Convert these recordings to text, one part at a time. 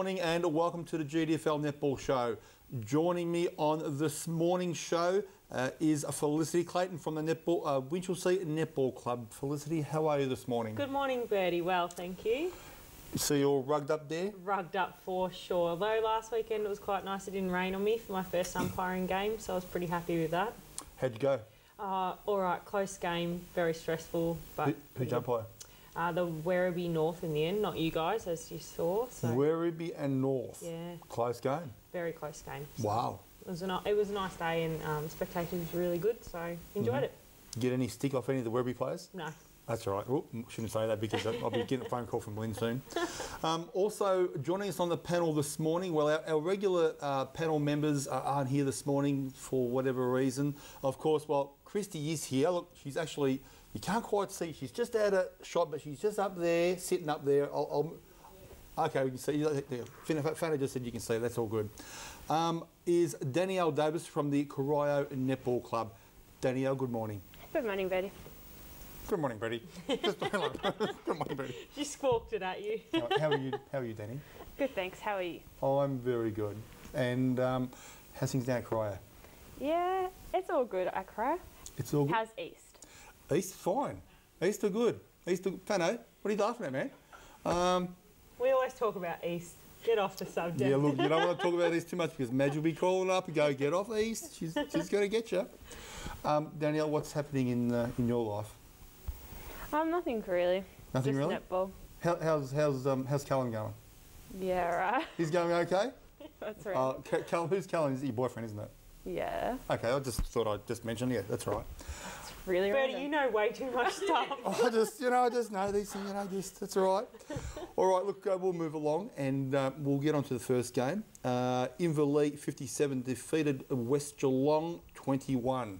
morning and welcome to the GDFL Netball Show. Joining me on this morning's show is Felicity Clayton from the Winchelsea Netball Club. Felicity, how are you this morning? Good morning, Birdy. Well, thank you. So you're all rugged up there? Rugged up for sure. Although last weekend it was quite nice, it didn't rain on me for my first umpiring game, so I was pretty happy with that. How'd you go? All right, close game, very stressful. But Who'd you umpire? The Werribee North in the end, not you guys, as you saw. So. Werribee and North. Yeah. Close game. Very close game. So wow. It was a nice day and spectators was really good, so enjoyed it. Get any stick off any of the Werribee players? No. That's all right. Well, shouldn't say that because I'll be getting a phone call from Lynn soon. Also, joining us on the panel this morning, well, our regular panel members aren't here this morning for whatever reason. Of course, well, Christy is here. Look, she's actually, you can't quite see, she's just out of shot, but she's just up there, sitting up there. Okay, we can see. Fana just said you can see. That's all good. Is Daniell Davis from the Corio Netball Club. Danielle, good morning. Good morning, Birdy. Good morning, Birdy. Good morning, Birdy. She squawked it at you. How are you, Danny? Good, thanks. How are you? Oh, I'm very good. And how's things down at Corio? Yeah, it's all good at Corio. It's all good? How's East? East, fine. East are good. Fano, what are you laughing at, man? We always talk about East. Get off the subject. Yeah, look, you don't want to talk about East too much because Madge will be calling up and go, get off East. She's going to get you. Danielle, what's happening in your life? Nothing really. Nothing just really? Netball. How's Callum going? Yeah, right. He's going okay? That's right. Callum, who's Callum? Is your boyfriend, isn't it? Yeah. Okay, I just thought I'd just mention. Yeah, that's right. It's really Birdy, you know way too much stuff. I just know these things. That's all right. All right, look, we'll move along and we'll get on to the first game. Inverleigh 57 defeated West Geelong 21.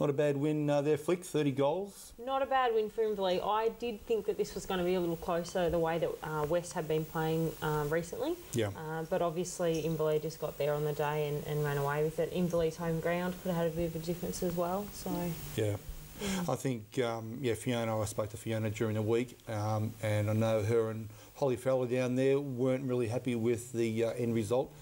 Not a bad win there, Flick, 30 goals. Not a bad win for Inverleigh. I did think that this was going to be a little closer the way that West have been playing recently. Yeah. But obviously Inverleigh just got there on the day and ran away with it. Inverleigh's home ground could have had a bit of a difference as well. So yeah. I think, Fiona, I spoke to Fiona during the week and I know her and Holly Fowler down there weren't really happy with the end result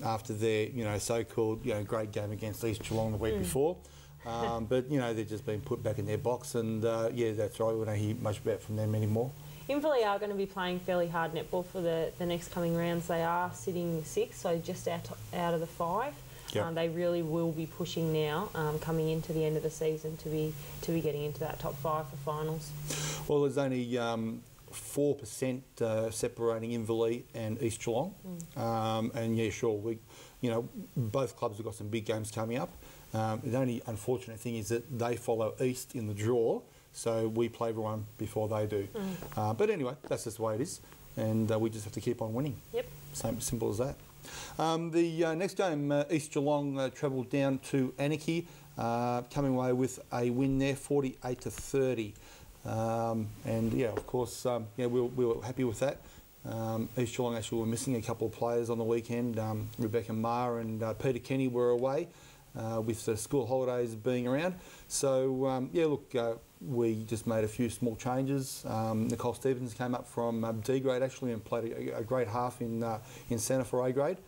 after their, so-called, great game against East Geelong the week before. But, they're just being put back in their box and, that's right, we don't hear much about from them anymore. Inverleigh are going to be playing fairly hard netball for the next coming rounds. They are sitting 6th, so just out of the 5. Yep. They really will be pushing now, coming into the end of the season to be getting into that top 5 for finals. Well, there's only 4% separating Inverleigh and East Geelong, and yeah, sure, both clubs have got some big games coming up. The only unfortunate thing is that they follow East in the draw, so we play everyone before they do. But anyway, that's just the way it is, and we just have to keep on winning. Yep. Simple as that. The next game, East Geelong travelled down to Anarchy, coming away with a win there, 48-30. And yeah, of course, we were happy with that. East Geelong actually were missing a couple of players on the weekend. Rebecca Maher and Peter Kenny were away with the school holidays being around. So we just made a few small changes. Nicole Stevens came up from D grade actually and played a great half in centre for A grade.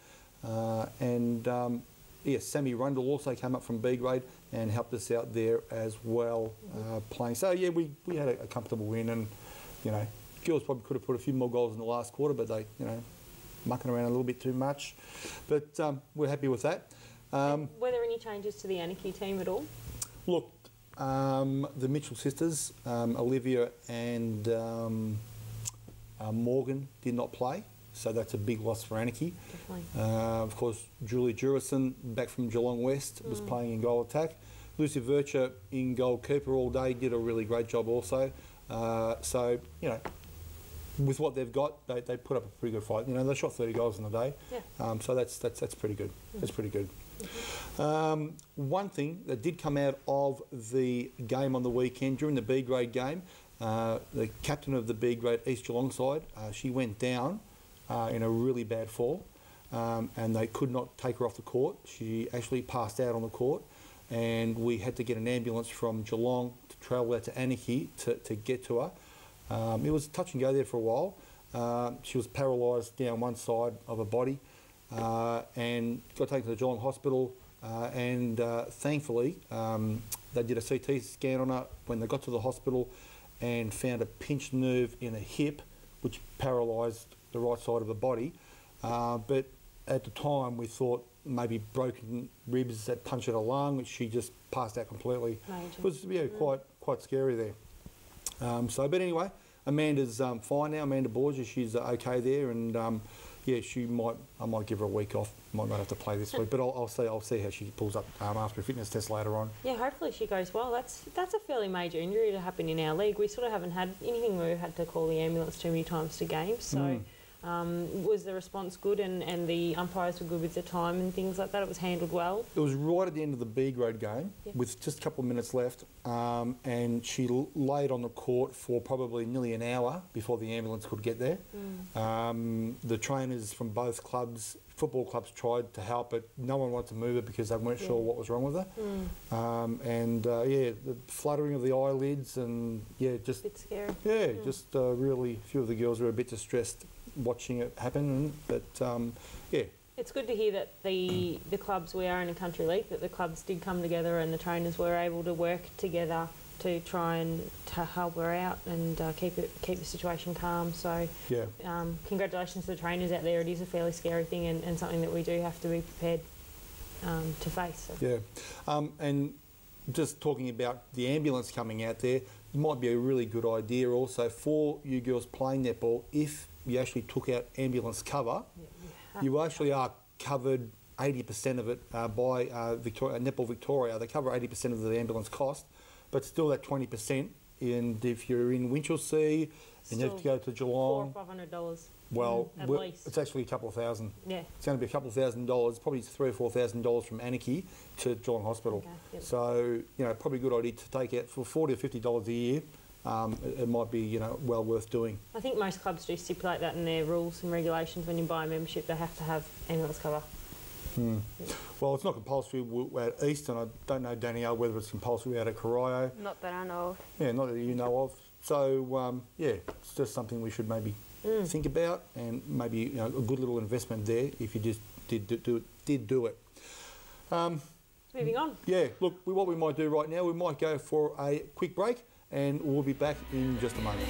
Sammy Rundle also came up from B grade and helped us out there as well playing. So yeah, we had a comfortable win, and girls probably could have put a few more goals in the last quarter, but they mucking around a little bit too much. But we're happy with that. Were there any changes to the Anarchy team at all? Look, the Mitchell sisters, Olivia and Morgan, did not play. So that's a big loss for Anarchy. Definitely. Of course, Julie Jurison, back from Geelong West, was playing in goal attack. Lucy Vircher in goalkeeper all day, did a really great job also. With what they've got, they put up a pretty good fight. They shot 30 goals in a day. Yeah. So that's pretty good. That's pretty good. One thing that did come out of the game on the weekend, during the B grade game, the captain of the B grade East Geelong side, she went down in a really bad fall, and they could not take her off the court. She actually passed out on the court, and we had to get an ambulance from Geelong to travel out to Anarchy to get to her. It was touch and go there for a while. She was paralysed down one side of her body and got taken to the Geelong hospital. And thankfully, they did a CT scan on her when they got to the hospital and found a pinched nerve in her hip, which paralysed the right side of her body. But at the time, we thought maybe broken ribs that punctured her lung, which she just passed out completely. Major. It was quite scary there. But anyway, Amanda's fine now. Amanda Borgia, she's okay there, and I might give her a week off. Might not have to play this week, but I'll see how she pulls up after a fitness test later on. Yeah, hopefully she goes well. That's a fairly major injury to happen in our league. We sort of haven't had anything where we've had to call the ambulance too many times to games. So was the response good and the umpires were good with the time and things like that? It was handled well? It was right at the end of the B grade game with just a couple of minutes left, and she laid on the court for probably nearly an hour before the ambulance could get there. The trainers from both football clubs tried to help, but no one wanted to move her because they weren't sure what was wrong with her. The fluttering of the eyelids and just... A bit scary. Yeah, just really a few of the girls were a bit distressed watching it happen, It's good to hear that the clubs, we are in a country league, that the clubs did come together and the trainers were able to work together to try and to help her out and keep the situation calm. So congratulations to the trainers out there. It is a fairly scary thing and something that we do have to be prepared to face. So. Yeah, and just talking about the ambulance coming out there, it might be a really good idea also for you girls playing netball. If you actually took out ambulance cover, you actually are covered 80% of it by Netball Victoria. They cover 80% of the ambulance cost, but still that 20%. And if you're in Winchelsea and you have to go to Geelong, $400 or $500. Well, at least. It's actually a couple of thousand. Yeah. It's going to be a couple of $1,000, probably $3,000 or $4,000 from Anarchy to Geelong Hospital. Okay, yep. So, probably a good idea to take out for $40 or $50 a year. It might be, well worth doing. I think most clubs do stipulate that in their rules and regulations. When you buy a membership, they have to have ambulance cover. Yeah. Well, it's not compulsory at East, and I don't know, Danielle, whether it's compulsory out at Corio. Not that I know of. Yeah, not that you know of. So, it's just something we should maybe think about, and maybe a good little investment there if you just did do it. Moving on. Yeah, look, what we might do right now, we might go for a quick break, and we'll be back in just a moment.